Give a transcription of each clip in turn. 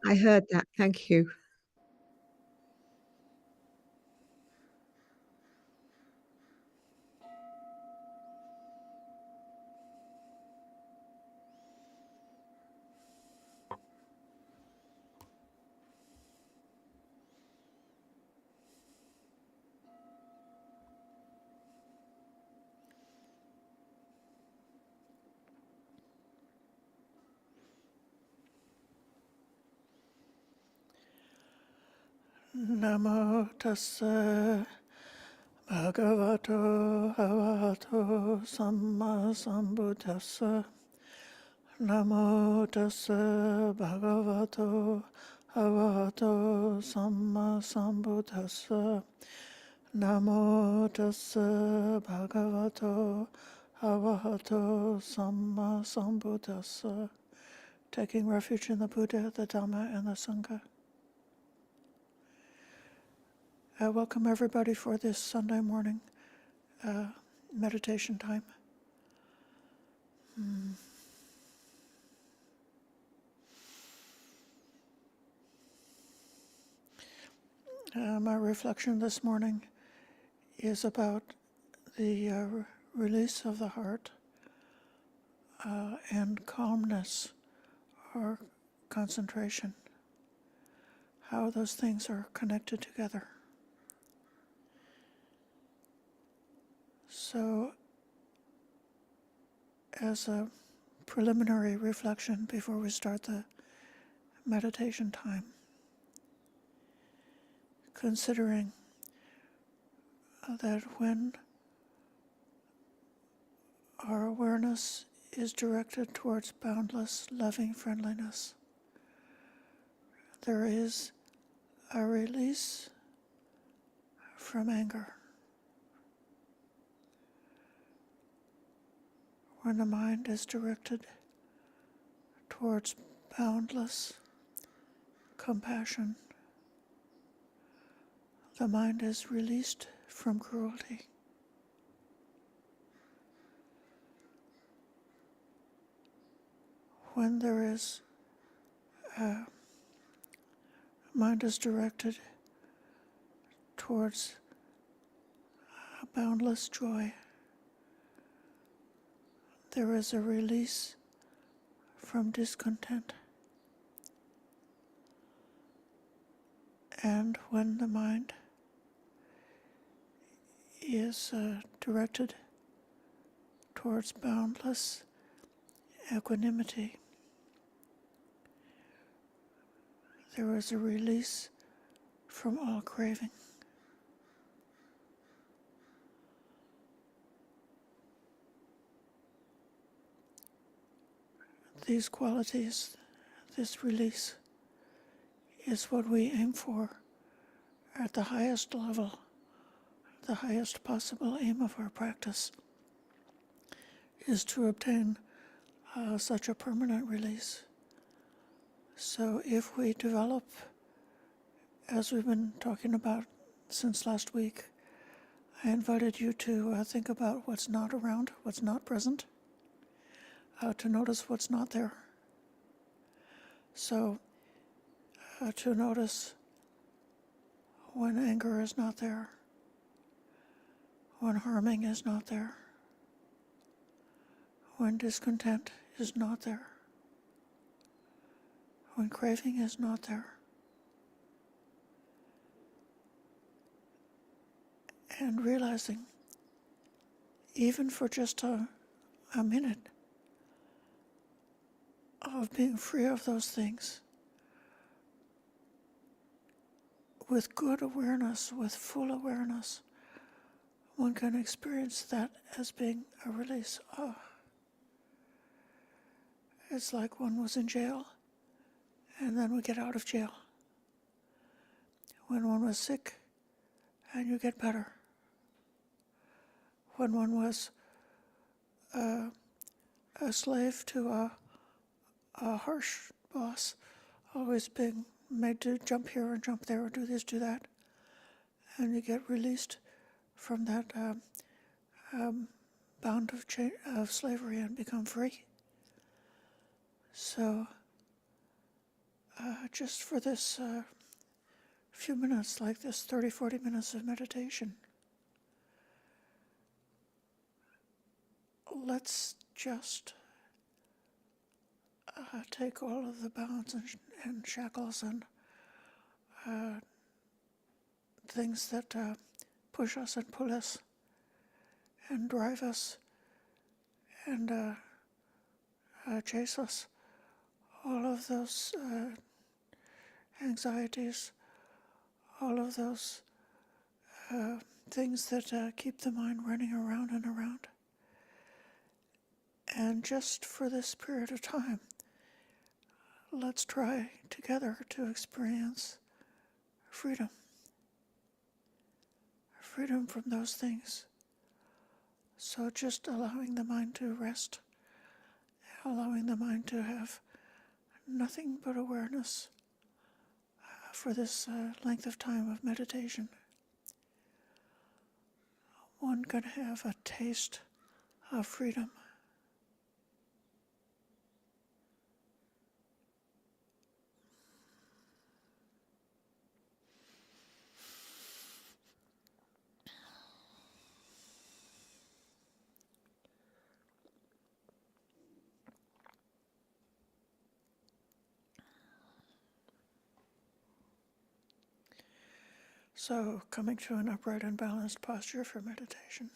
I heard that. Thank you. Namo tassa bhagavato arahato samma sambuddhassa. Namo tassa bhagavato arahato samma sambuddhassa. Namo tassa bhagavato arahato samma sambuddhassa. Taking refuge in the Buddha, the Dhamma, and the Sangha. I welcome everybody for this Sunday morning meditation time. My reflection this morning is about the release of the heart and calmness or concentration, how those things are connected together. So, as a preliminary reflection before we start the meditation time, considering that when our awareness is directed towards boundless, loving friendliness, there is a release from anger. When the mind is directed towards boundless compassion, the mind is released from cruelty. When there is mind is directed towards boundless joy, there is a release from discontent. And when the mind is directed towards boundless equanimity, there is a release from all craving. These qualities, this release, is what we aim for at the highest level, the highest possible aim of our practice, is to obtain such a permanent release. So if we develop, as we've been talking about since last week, I invited you to think about what's not around, what's not present, to notice what's not there. So to notice when anger is not there, when harming is not there, when discontent is not there, when craving is not there. And realizing, even for just a minute, of being free of those things, with good awareness, with full awareness, one can experience that as being a release. Oh, it's like one was in jail, and then we get out of jail. When one was sick, and you get better. When one was a slave to a harsh boss, always being made to jump here and jump there, or do this, do that, and you get released from that bound of slavery and become free. So just for this few minutes, like this 30, 40 minutes of meditation, let's just take all of the bounds and shackles and things that push us and pull us and drive us and chase us, all of those anxieties, all of those things that keep the mind running around and around. And just for this period of time, let's try together to experience freedom. Freedom from those things. So just allowing the mind to rest, allowing the mind to have nothing but awareness for this length of time of meditation. One can have a taste of freedom. So, coming to an upright and balanced posture for meditation.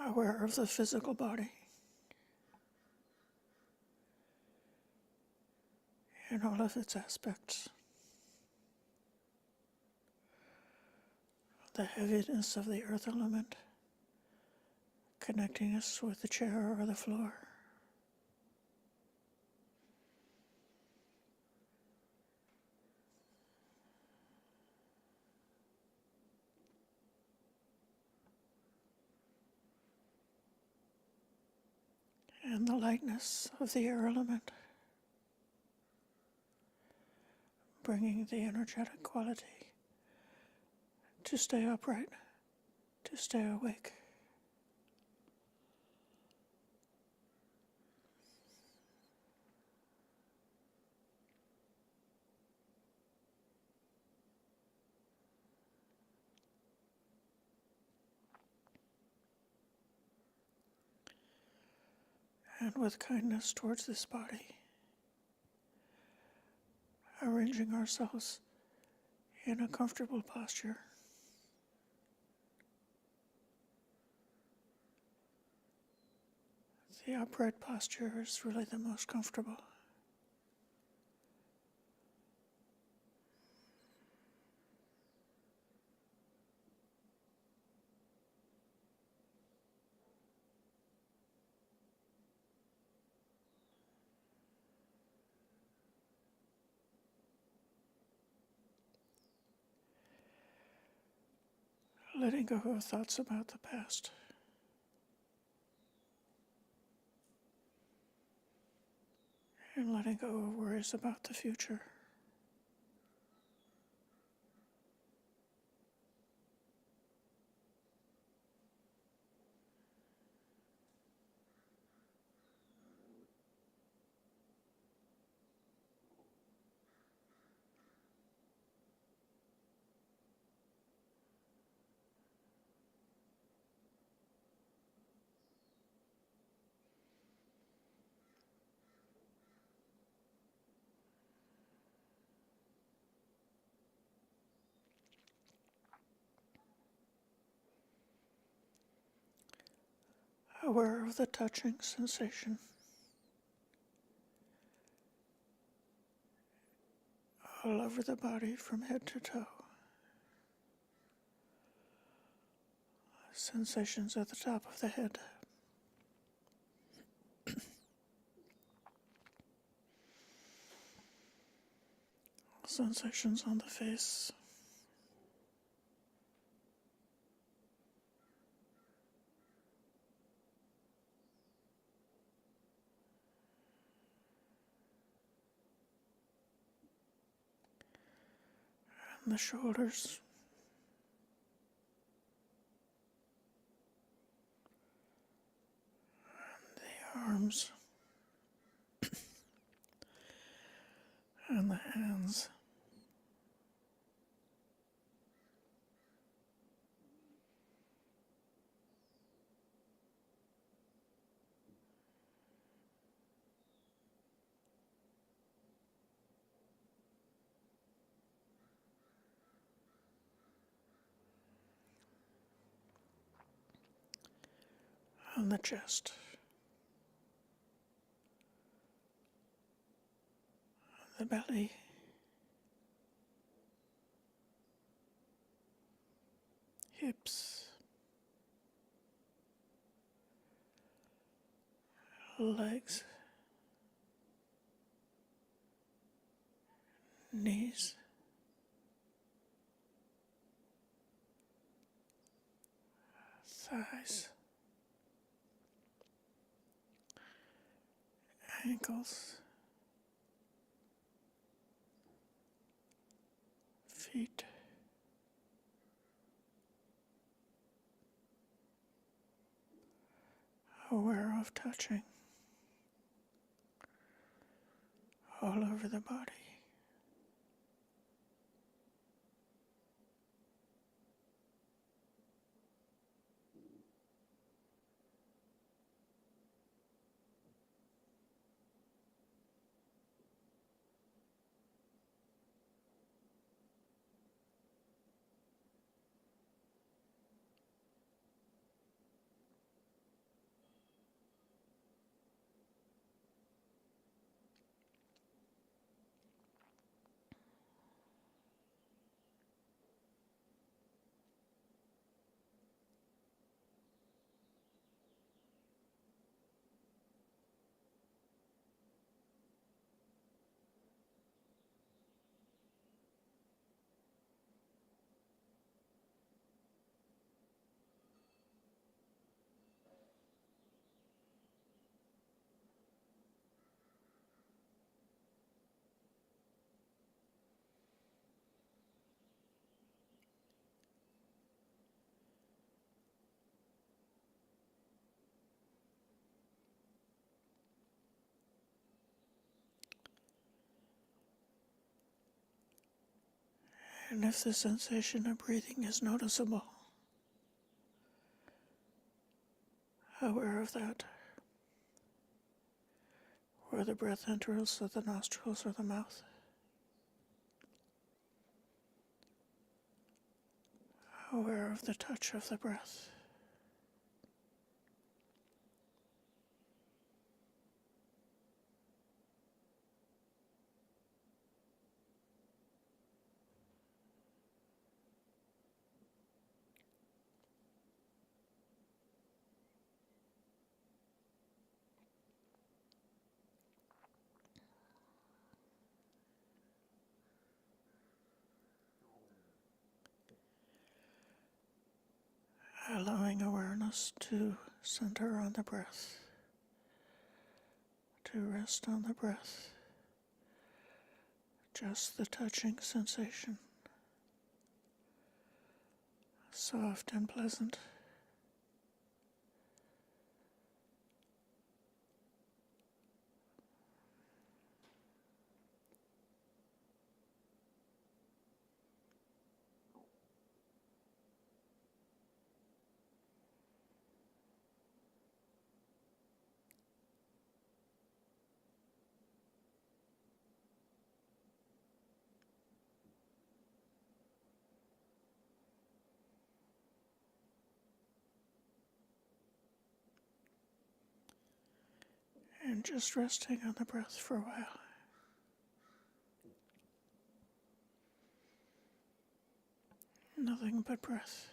Aware of the physical body in all of its aspects. The heaviness of the earth element connecting us with the chair or the floor. And the lightness of the air element, bringing the energetic quality to stay upright, to stay awake. And with kindness towards this body, arranging ourselves in a comfortable posture. The upright posture is really the most comfortable. Letting go of thoughts about the past. And letting go of worries about the future. Aware of the touching sensation all over the body from head to toe. Sensations at the top of the head. sensations on the face, and the shoulders, the arms, and the hands. And the chest, the belly, hips, legs, knees, thighs, ankles, feet, aware of touching all over the body. And if the sensation of breathing is noticeable, aware of that, where the breath enters through the nostrils or the mouth. Aware of the touch of the breath. Allowing awareness to center on the breath, to rest on the breath, just the touching sensation, soft and pleasant. And just resting on the breath for a while. Nothing but breath.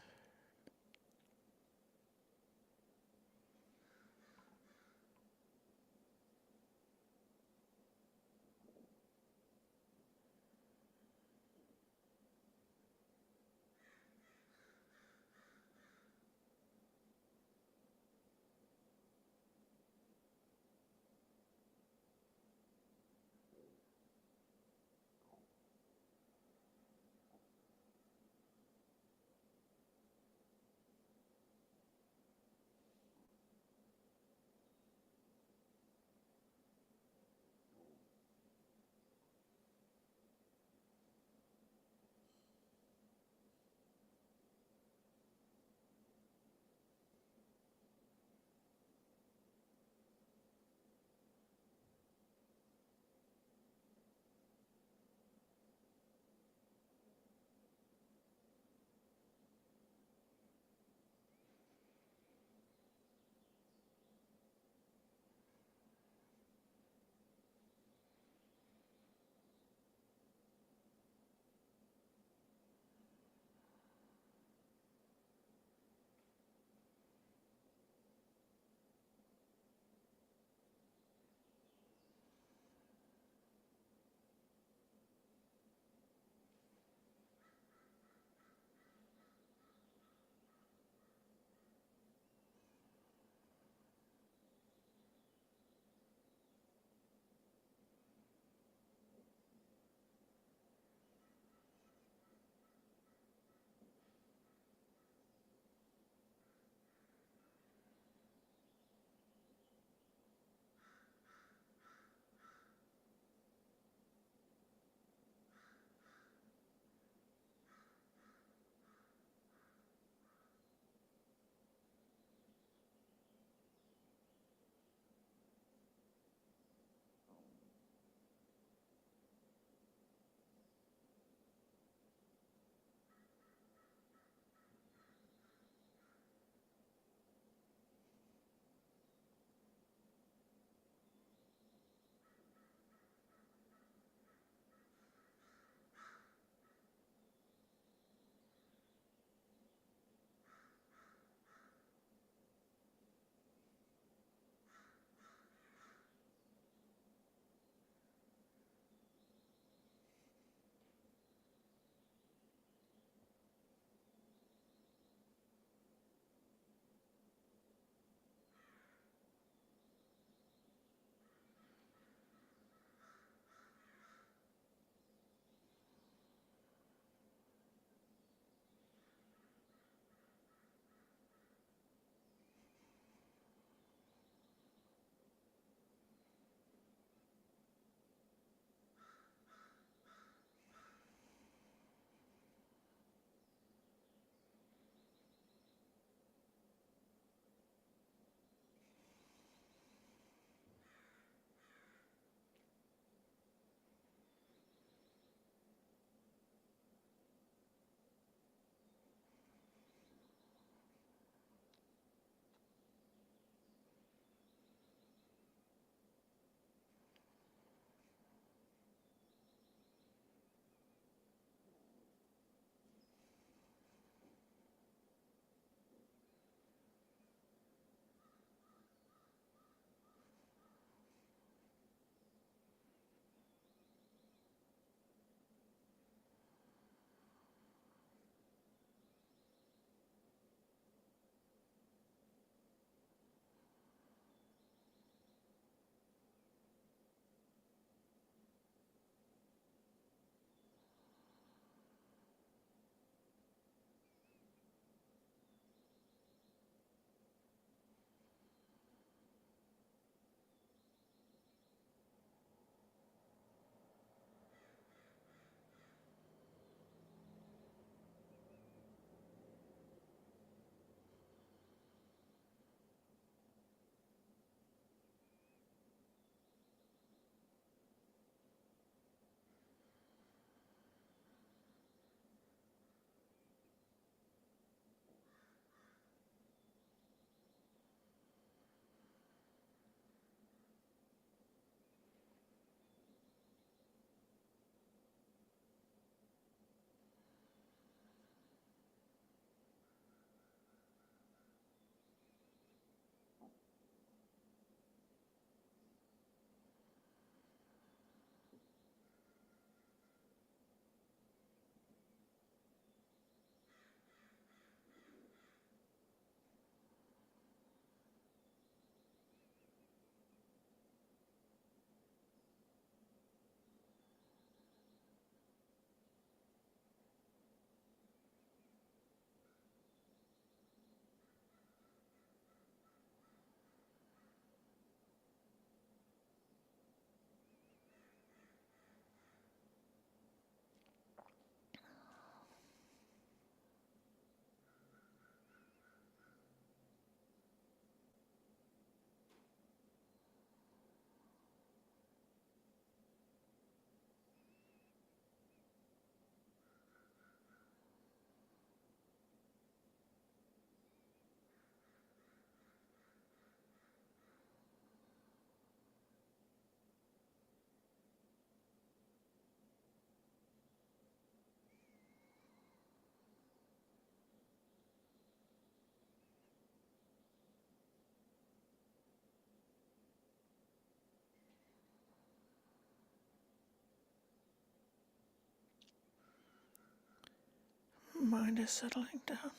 mind is settling down.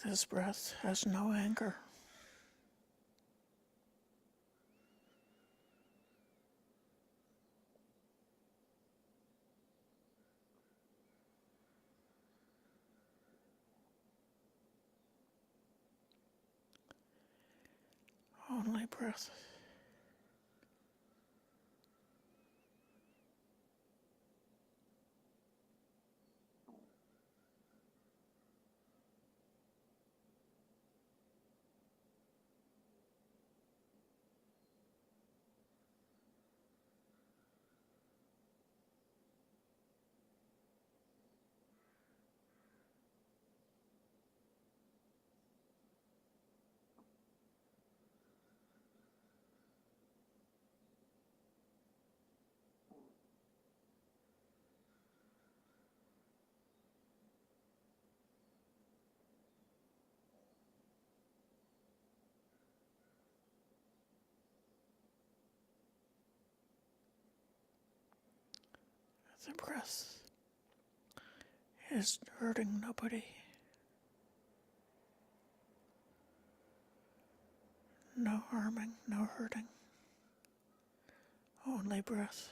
This breath has no anchor. Only breath. The breath is hurting nobody. No harming, no hurting, only breath.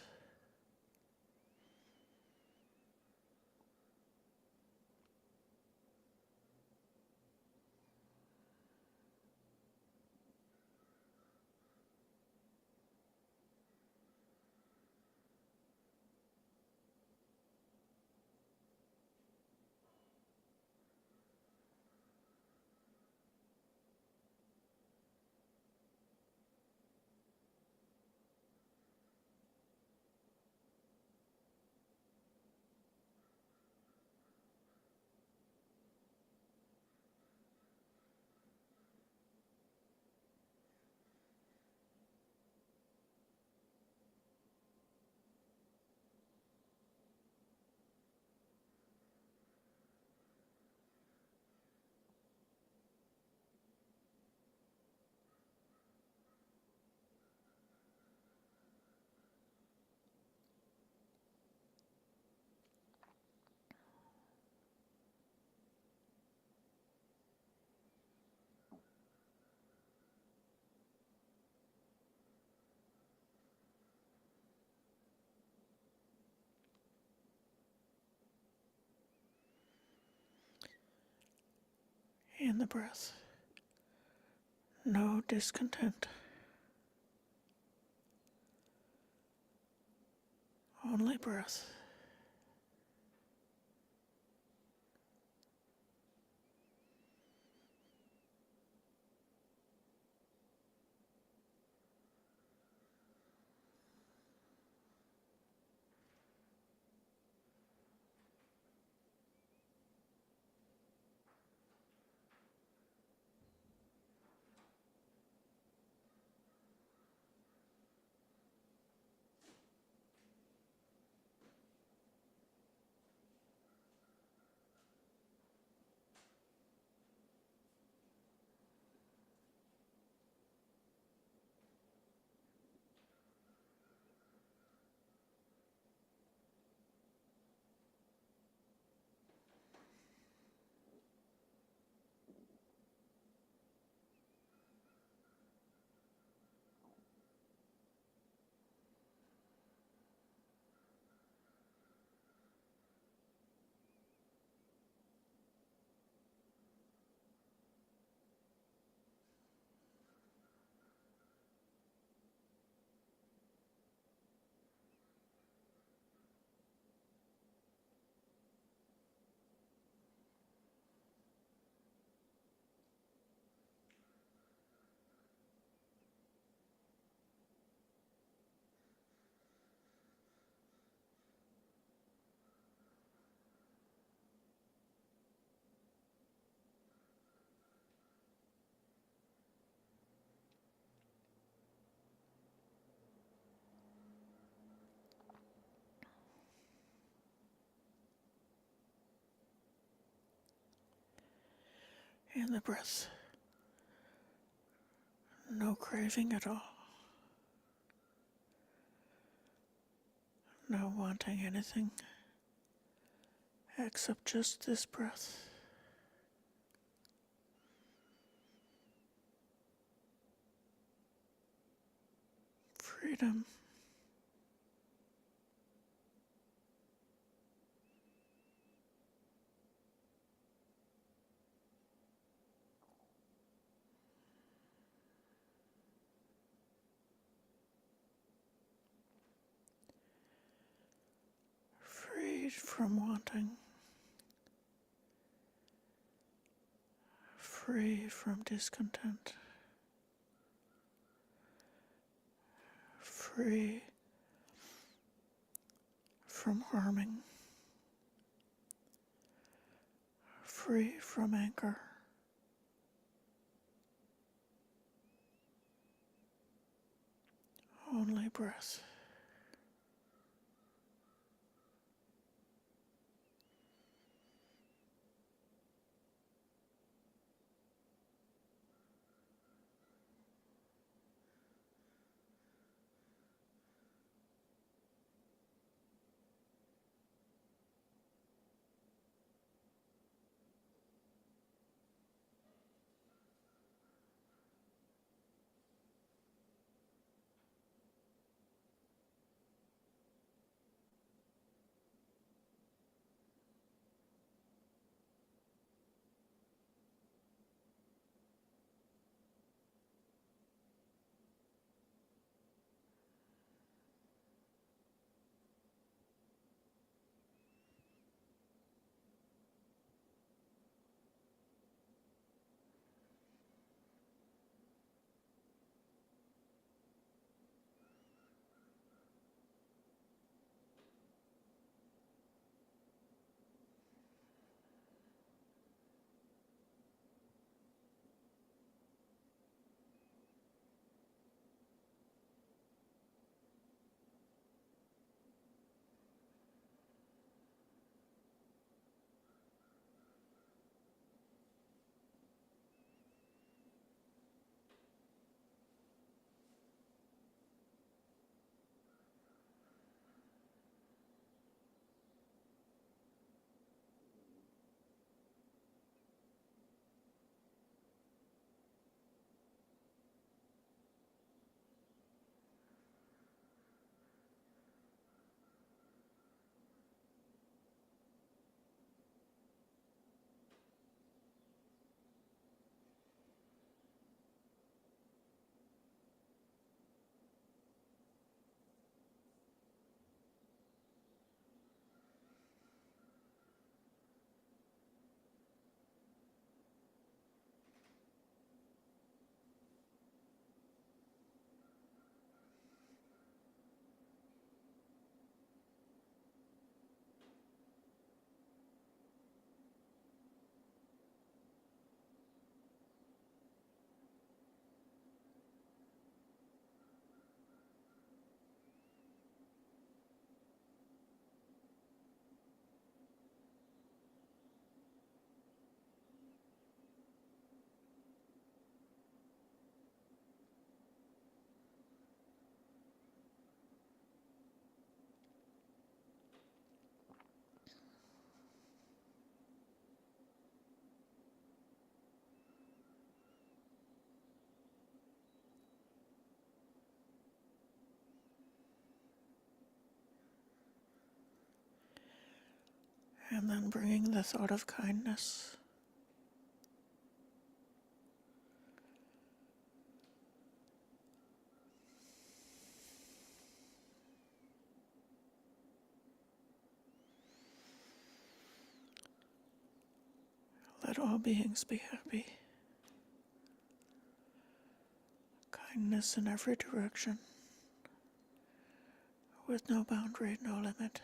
In the breath, no discontent, only breath. In the breath, no craving at all, no wanting anything except just this breath. Freedom. Freed from wanting, free from discontent, free from harming, free from anger, only breath. And then bringing the thought of kindness. Let all beings be happy. Kindness in every direction, with no boundary, no limit.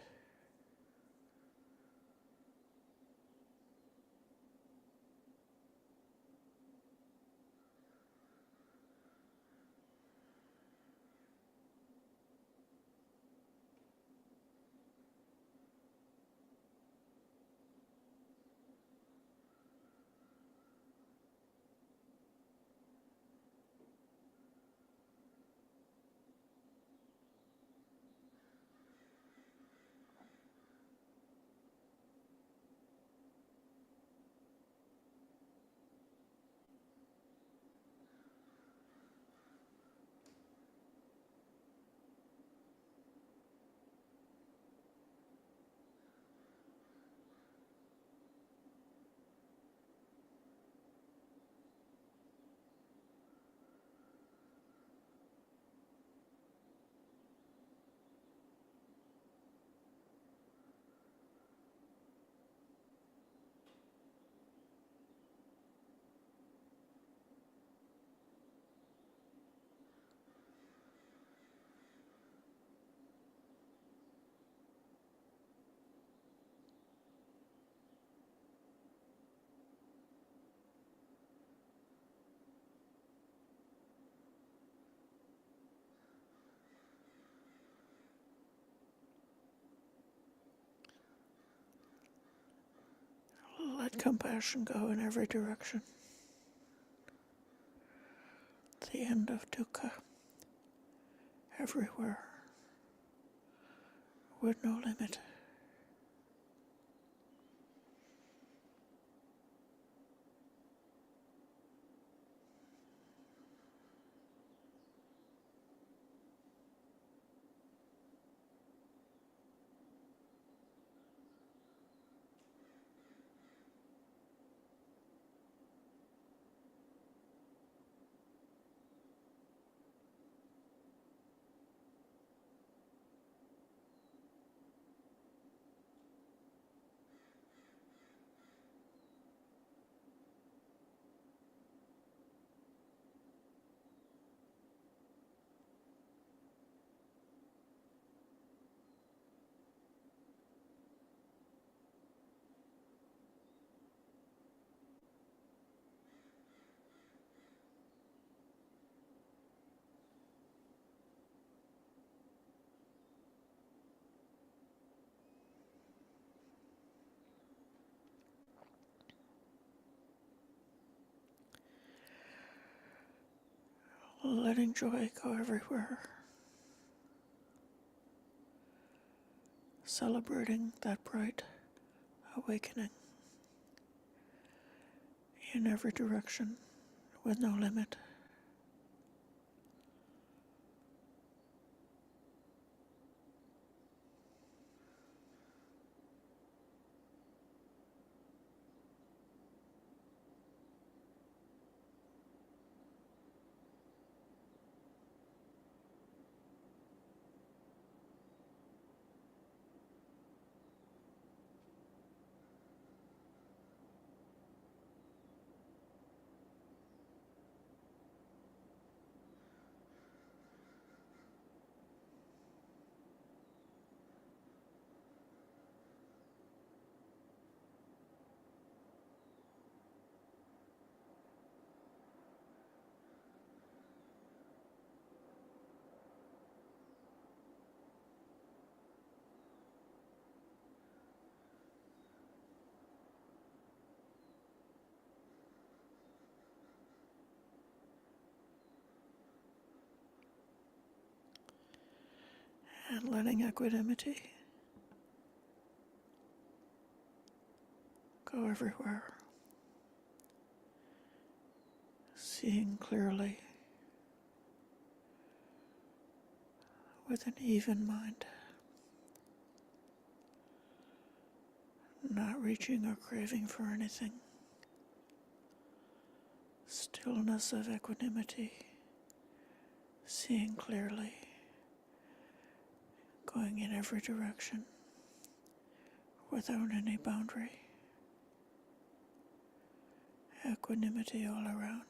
Let compassion go in every direction. The end of dukkha everywhere, with no limit. Letting joy go everywhere. Celebrating that bright awakening in every direction, with no limit. And letting equanimity go everywhere. Seeing clearly with an even mind. not reaching or craving for anything. Stillness of equanimity, seeing clearly, going in every direction without any boundary. Equanimity all around.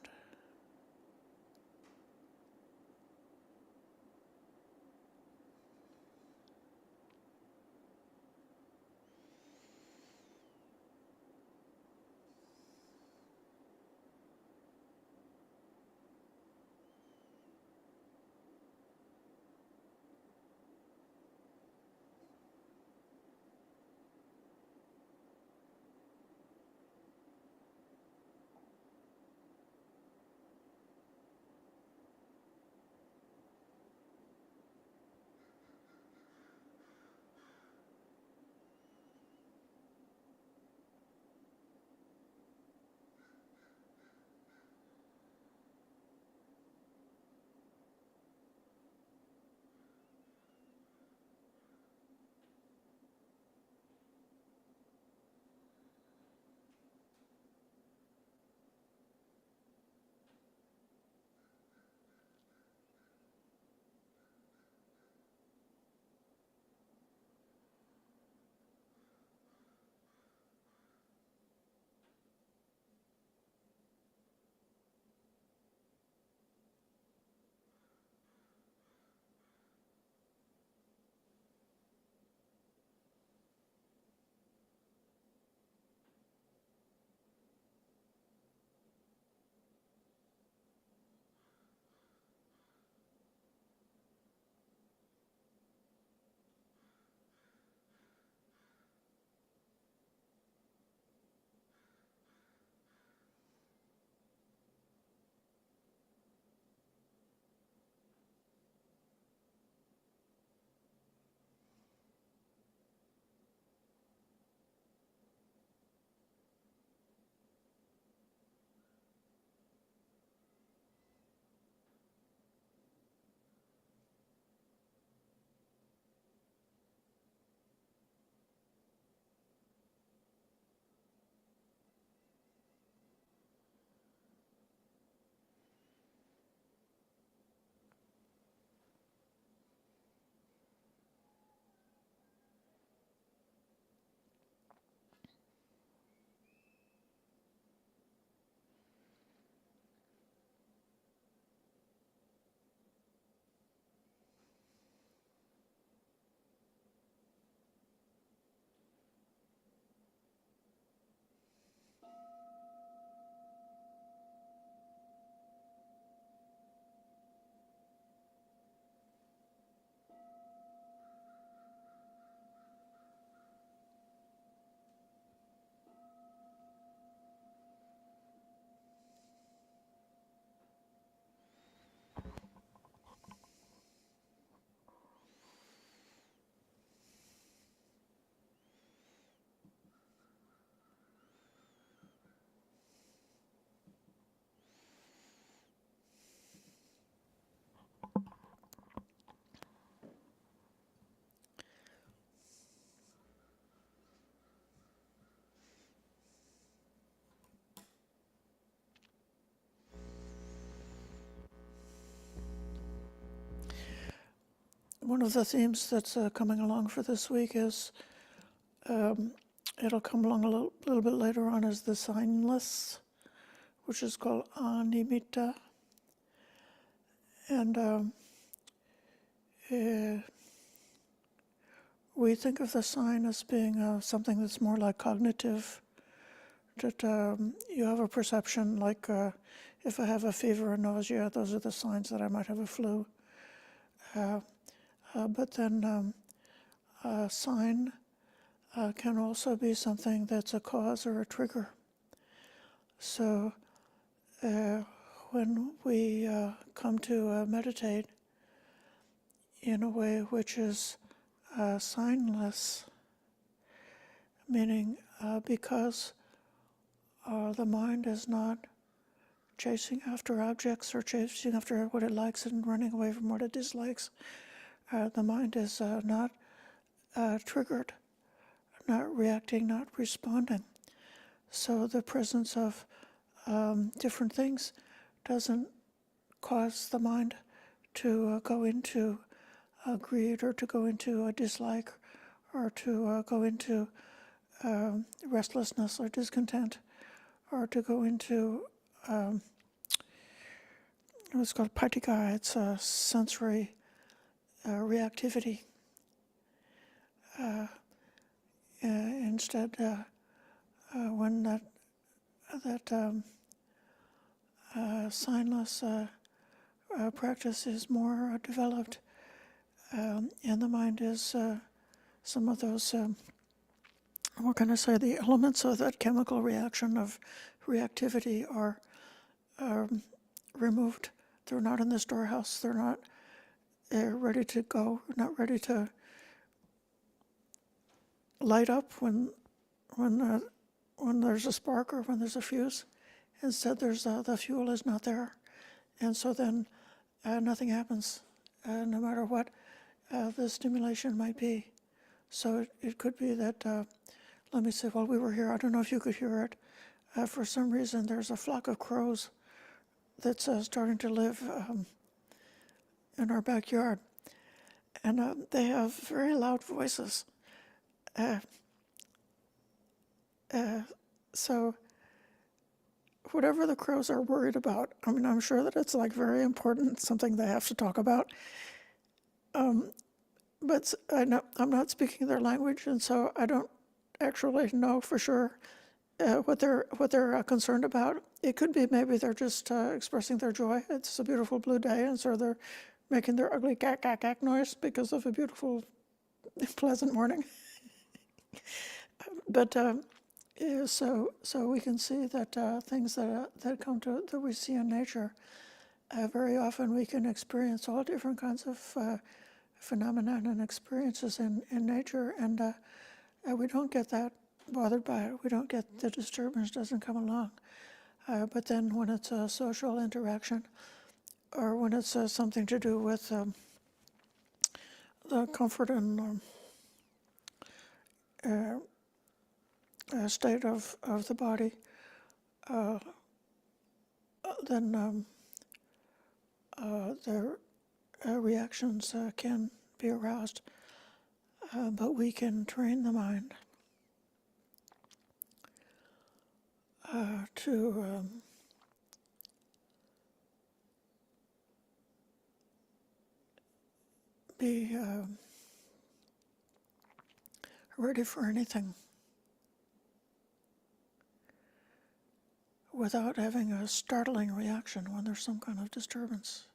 One of the themes that's coming along for this week is, it'll come along a little bit later on, is the signless, which is called animita. And we think of the sign as being something that's more like cognitive, that you have a perception like if I have a fever or nausea, those are the signs that I might have a flu. But then a sign can also be something that's a cause or a trigger. So when we come to meditate in a way which is signless, meaning because the mind is not chasing after objects or chasing after what it likes and running away from what it dislikes, the mind is not triggered, not reacting, not responding. So the presence of different things doesn't cause the mind to go into greed, or to go into a dislike, or to go into restlessness or discontent, or to go into what's called patika. It's a sensory reactivity. Instead, when that signless practice is more developed, and the mind is some of those, what can I say, the elements of that chemical reaction of reactivity are removed. They're not in the storehouse. They're not ready to go, not ready to light up when there's a spark or when there's a fuse. Instead, there's the fuel is not there, and so then nothing happens, no matter what the stimulation might be. So it could be that, let me say, while we were here, I don't know if you could hear it, for some reason there's a flock of crows that's starting to live in our backyard, and they have very loud voices. So whatever the crows are worried about, I mean, I'm sure that it's like very important, something they have to talk about. But I'm not speaking their language, and so I don't actually know for sure what they're concerned about. It could be maybe they're just expressing their joy. It's a beautiful blue day, and so they're making their ugly cack cack cack noise because of a beautiful, pleasant morning. But so we can see that things that we see in nature, very often we can experience all different kinds of phenomena and experiences in nature, and we don't get that bothered by it. We don't get the disturbance doesn't come along. But then when it's a social interaction, or when it's something to do with the comfort and state of the body, then their reactions can be aroused. But we can train the mind to be ready for anything without having a startling reaction when there's some kind of disturbance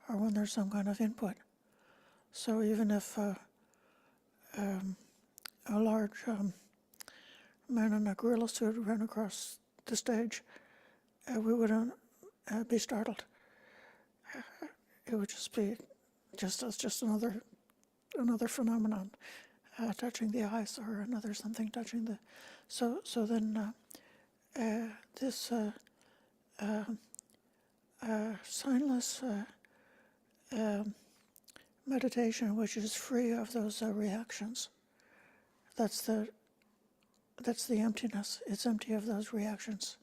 or when there's some kind of input. So even if a large man in a gorilla suit ran across the stage, we wouldn't be startled. It would just be just another phenomenon touching the eyes, or another something touching the. So then this signless meditation, which is free of those reactions, that's the emptiness. It's empty of those reactions.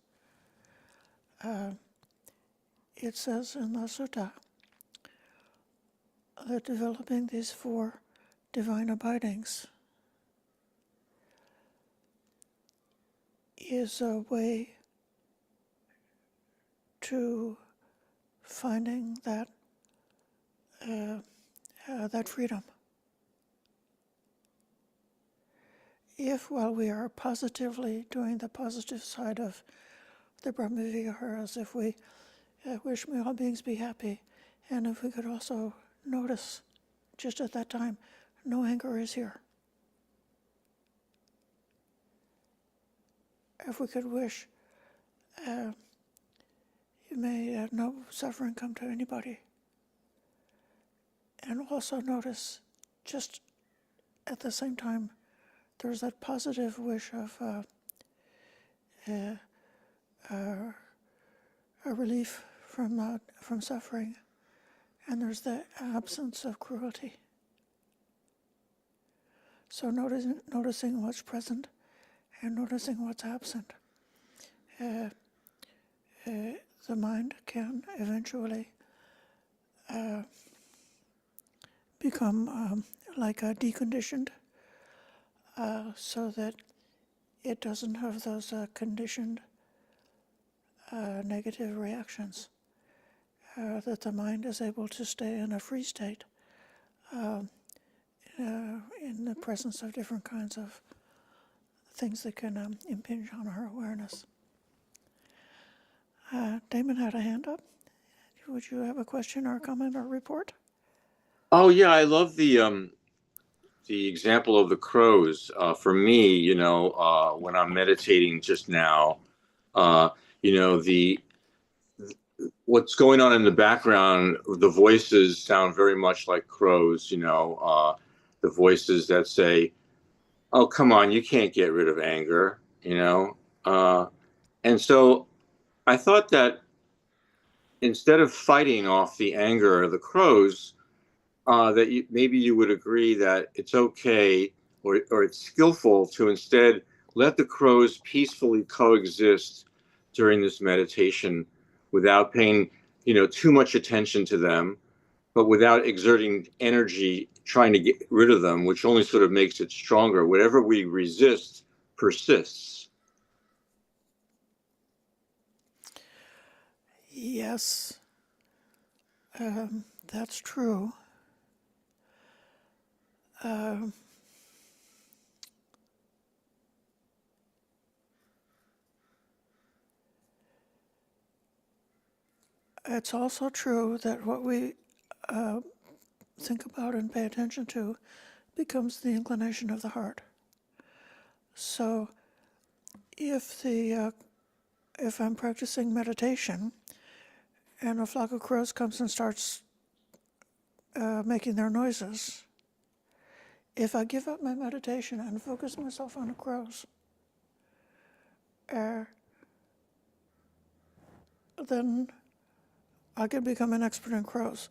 It says in the sutta that developing these 4 divine abidings is a way to finding that freedom. If, while we are positively doing the positive side of the Brahmaviharas, if we wish may all beings be happy, and if we could also notice just at that time, no anger is here. If we could wish, may no suffering come to anybody, and also notice just at the same time, there's that positive wish of a relief from suffering, and there's the absence of cruelty. So noticing what's present and noticing what's absent. Uh, the mind can eventually become like a deconditioned, so that it doesn't have those conditioned negative reactions. That the mind is able to stay in a free state in the presence of different kinds of things that can impinge on our awareness. Damon had a hand up. Would you have a question or a comment or report? Oh yeah, I love the example of the crows. For me, when I'm meditating just now, uh, the what's going on in the background, the voices sound very much like crows. The voices that say, "Oh, come on, you can't get rid of anger," and so I thought that instead of fighting off the anger of the crows, maybe you would agree that it's okay or it's skillful to instead let the crows peacefully coexist during this meditation without paying, too much attention to them, but without exerting energy trying to get rid of them, which only sort of makes it stronger. Whatever we resist persists. Yes, that's true. It's also true that what we think about and pay attention to becomes the inclination of the heart. So if I'm practicing meditation and a flock of crows comes and starts making their noises, if I give up my meditation and focus myself on the crows, then I can become an expert in crows.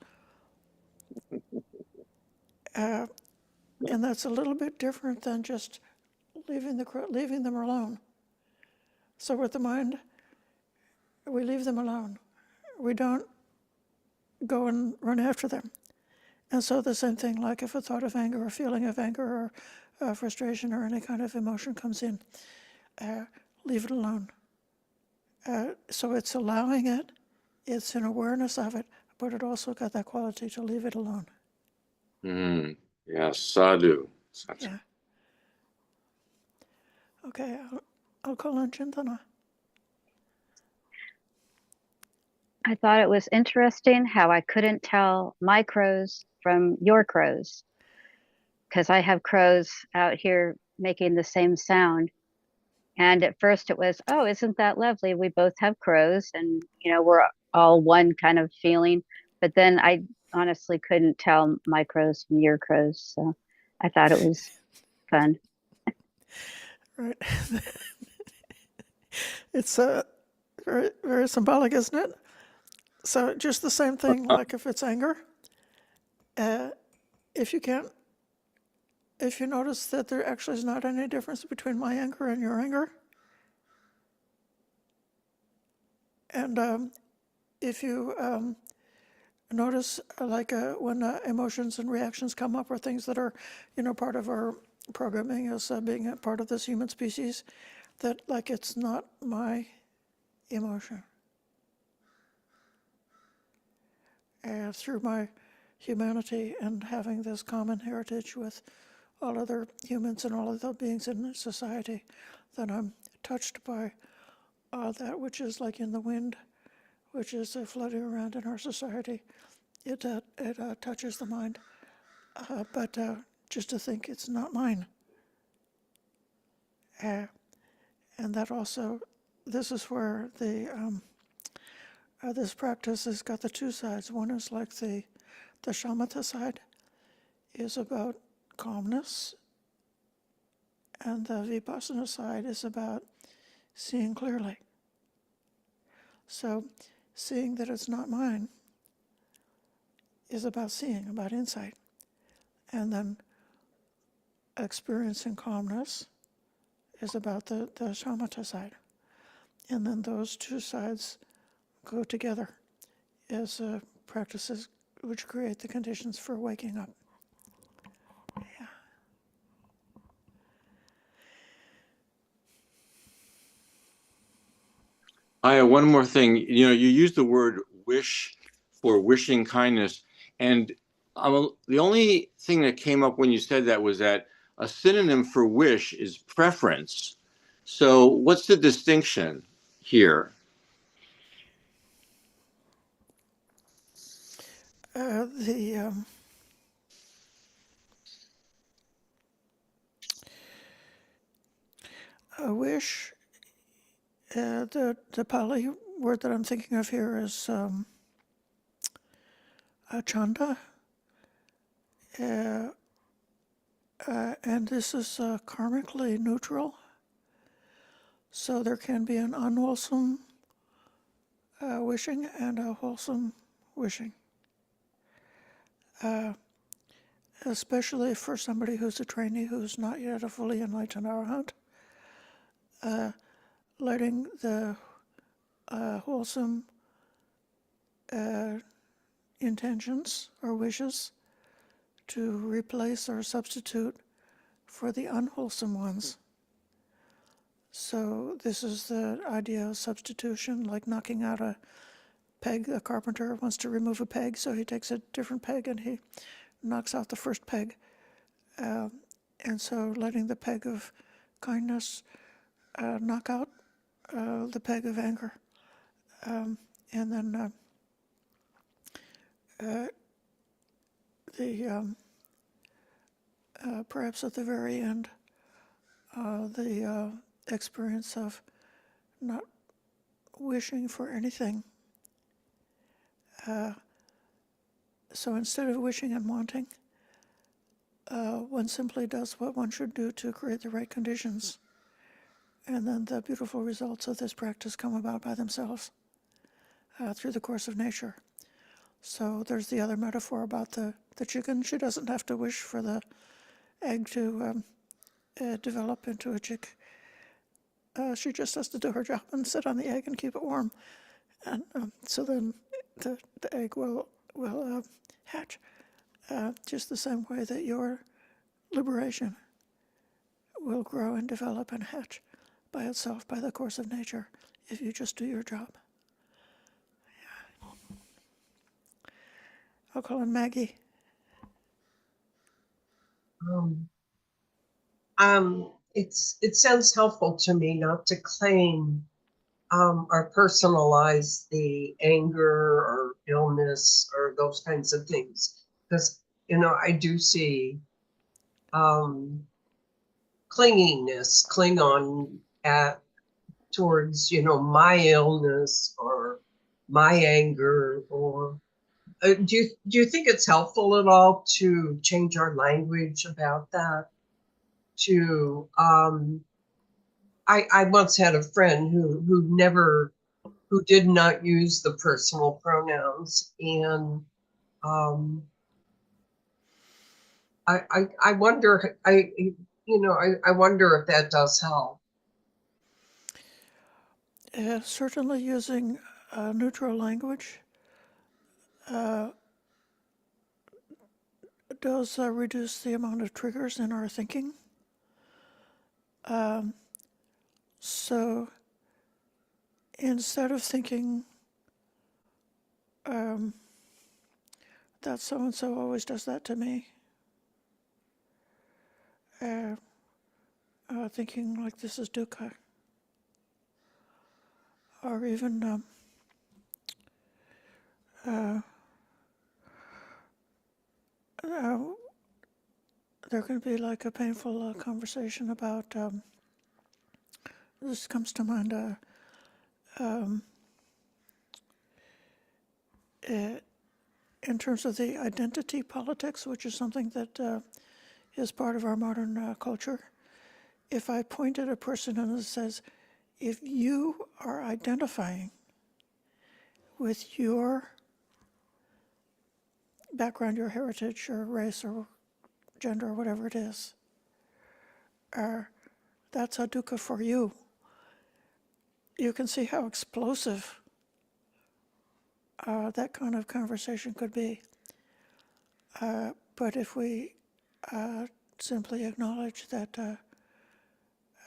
And that's a little bit different than just leaving them alone. So with the mind, we leave them alone. We don't go and run after them. And so the same thing, like if a thought of anger or feeling of anger or frustration or any kind of emotion comes in, leave it alone. So it's allowing it, it's an awareness of it, but it also got that quality to leave it alone. Yes, sadhu. Yeah. Okay, I'll call on Chintana. I thought it was interesting how I couldn't tell my crows from your crows, because I have crows out here making the same sound. And at first it was, oh, isn't that lovely? We both have crows and, we're all one kind of feeling. But then I honestly couldn't tell my crows from your crows. So I thought it was fun. Right. It's very, very symbolic, isn't it? So just the same thing, like if it's anger, if you notice that there actually is not any difference between my anger and your anger, and if you notice like when emotions and reactions come up or things that are, part of our programming as being a part of this human species, that like it's not my emotion. Through my humanity and having this common heritage with all other humans and all other beings in society, that I'm touched by that which is like in the wind, which is floating around in our society. It touches the mind, but just to think it's not mine. And that also, this is where this practice has got the two sides. One is like the shamatha side is about calmness, and the vipassana side is about seeing clearly. So seeing that it's not mine is about seeing, about insight. And then experiencing calmness is about the shamatha side. And then those two sides go together as practices which create the conditions for waking up. Yeah. Ayya, one more thing. You use the word wish for wishing kindness. And the only thing that came up when you said that was that a synonym for wish is preference. So what's the distinction here? The a wish, the Pali word that I'm thinking of here is chanda, and this is karmically neutral. So there can be an unwholesome wishing and a wholesome wishing. Especially for somebody who's a trainee who's not yet a fully enlightened arahant, letting the wholesome intentions or wishes to replace or substitute for the unwholesome ones. So this is the idea of substitution, like knocking out a peg. A carpenter wants to remove a peg, so he takes a different peg and he knocks out the first peg. And so letting the peg of kindness knock out the peg of anger. And then perhaps at the very end, the experience of not wishing for anything. So instead of wishing and wanting, one simply does what one should do to create the right conditions. And then the beautiful results of this practice come about by themselves through the course of nature. So there's the other metaphor about the chicken. She doesn't have to wish for the egg to develop into a chick. She just has to do her job and sit on the egg and keep it warm. And so then the egg will hatch just the same way that your liberation will grow and develop and hatch by itself by the course of nature if you just do your job. Yeah. I'll call in Maggie. It sounds helpful to me not to claim or personalize the anger or illness or those kinds of things, because I do see cling on towards my illness or my anger. Or do you think it's helpful at all to change our language about that? I once had a friend who did not use the personal pronouns, and I wonder I wonder if that does help. Certainly using neutral language does reduce the amount of triggers in our thinking. So instead of thinking that so-and-so always does that to me, thinking like this is dukkha, or even there can be like a painful conversation about, this comes to mind, in terms of the identity politics, which is something that is part of our modern culture. If I point at a person and it says, if you are identifying with your background, your heritage, or race, or gender, or whatever it is, that's a dukkha for you. You can see how explosive that kind of conversation could be. But if we simply acknowledge that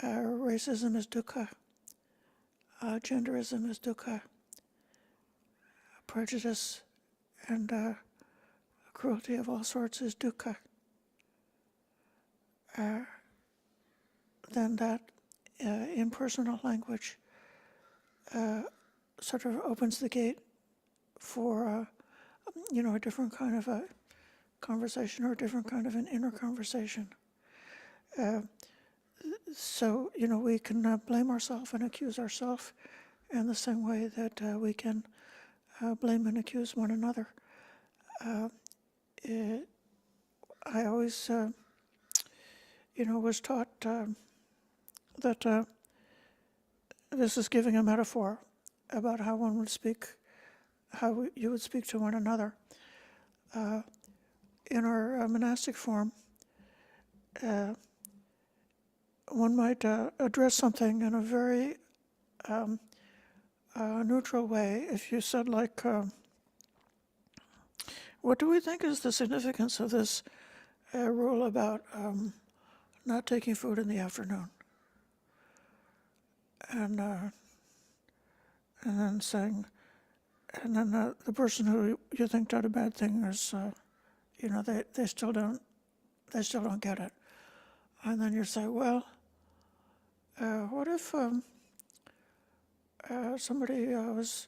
racism is dukkha, genderism is dukkha, prejudice and cruelty of all sorts is dukkha, then that impersonal language sort of opens the gate for a different kind of a conversation or a different kind of an inner conversation. So we can blame ourselves and accuse ourselves in the same way that we can blame and accuse one another. I always, was taught that this is giving a metaphor about how one would speak, how you would speak to one another. In our monastic form, one might address something in a very neutral way. If you said, like, what do we think is the significance of this rule about not taking food in the afternoon? And then saying, and then the person who you think did a bad thing is, they still don't get it. And then you say, well, what if somebody was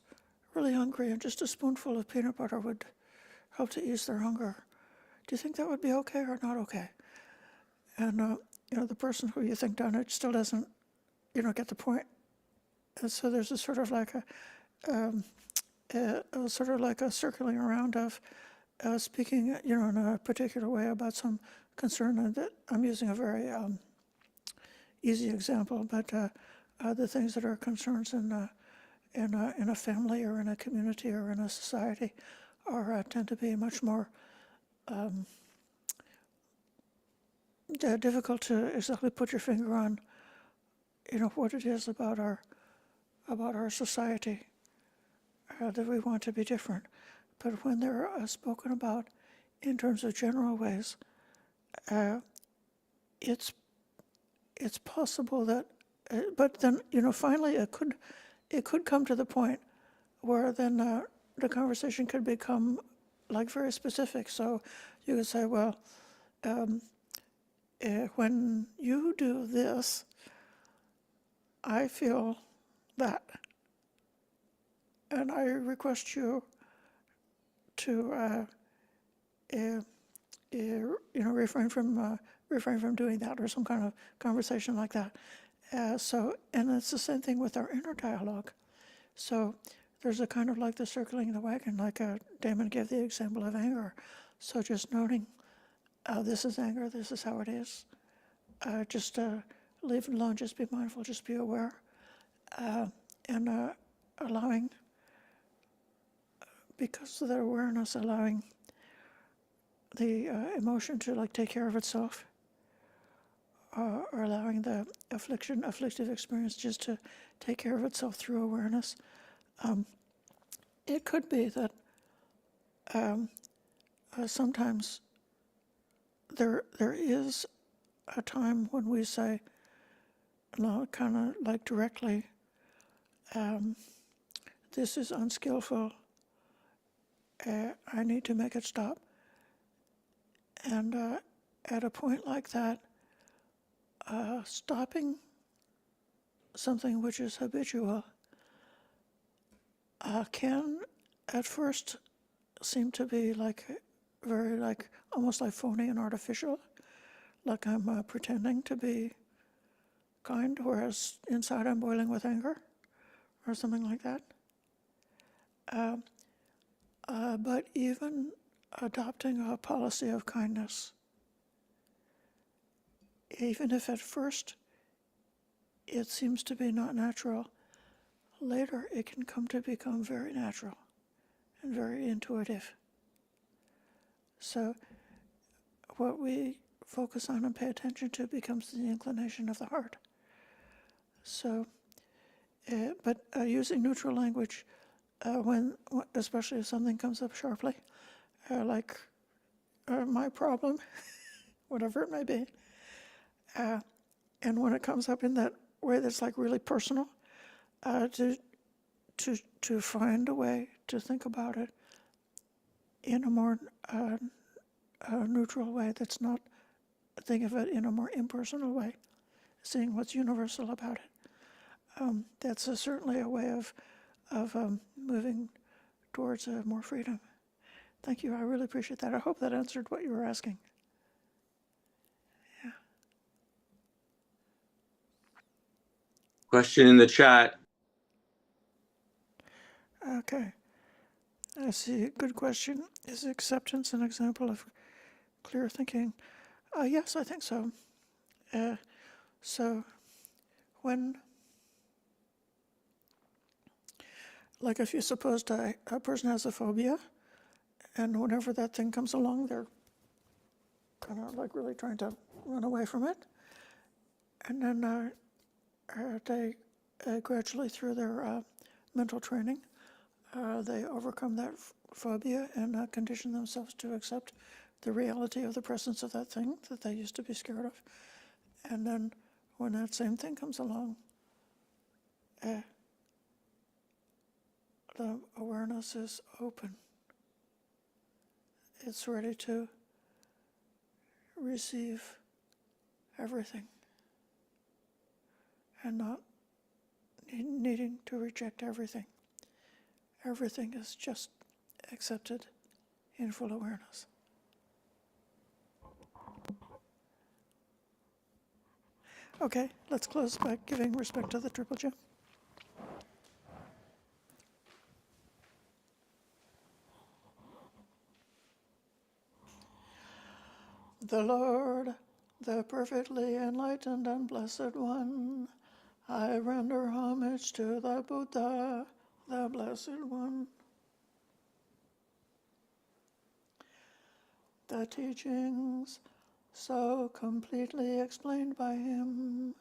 really hungry and just a spoonful of peanut butter would help to ease their hunger? Do you think that would be okay or not okay? And the person who you think done it still doesn't, get the point. And so there's a sort of like a circling around of speaking, in a particular way about some concern. And that I'm using a very easy example, but the things that are concerns in a family or in a community or in a society are tend to be much more difficult to exactly put your finger on, what it is about our society that we want to be different. But when they're spoken about in terms of general ways, it's possible that, but then finally it could come to the point where then the conversation could become like very specific. So you could say, well, when you do this, I feel that, and I request you to refrain from doing that, or some kind of conversation like that. And it's the same thing with our inner dialogue. So there's a kind of like the circling the wagon, like Damon gave the example of anger. So just noting, this is anger, this is how it is. Just leave it alone, just be mindful, just be aware. And allowing, because of that awareness, allowing the emotion to like take care of itself, or allowing the afflictive experience just to take care of itself through awareness. It could be that sometimes there is a time when we say, kind of like directly, this is unskillful, I need to make it stop. And at a point like that, stopping something which is habitual can at first seem to be like very like almost like phony and artificial, like I'm pretending to be kind, whereas inside I'm boiling with anger, or something like that. But even adopting a policy of kindness, even if at first it seems to be not natural, later it can come to become very natural and very intuitive. So what we focus on and pay attention to becomes the inclination of the heart. So, but using neutral language when, especially if something comes up sharply, like my problem, whatever it may be, and when it comes up in that way that's like really personal, to find a way to think about it in a more neutral way that's not, think of it in a more impersonal way, seeing what's universal about it. That's certainly a way of moving towards more freedom. Thank you. I really appreciate that. I hope that answered what you were asking. Yeah. Question in the chat. Okay. I see. Good question. Is acceptance an example of clear thinking? Yes, I think so. So when, like if you suppose a person has a phobia, and whenever that thing comes along, they're kind of like really trying to run away from it. And then they gradually, through their mental training, they overcome that phobia and condition themselves to accept the reality of the presence of that thing that they used to be scared of. And then when that same thing comes along, the awareness is open. It's ready to receive everything and not needing to reject everything. Everything is just accepted in full awareness. Okay, let's close by giving respect to the Triple Gem. The Lord, the perfectly enlightened and blessed one, I render homage to the Buddha, the Blessed One. The teachings so completely explained by him,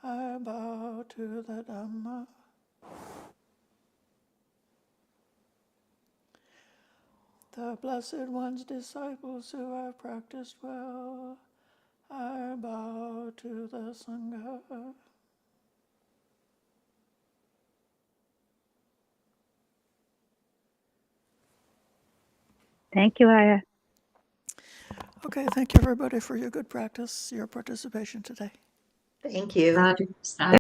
I bow to the Dhamma. The Blessed One's disciples who have practiced well, I bow to the Sangha. Thank you, Ayya. Okay, thank you everybody for your good practice, your participation today. Thank you. Sadhu, sadhu.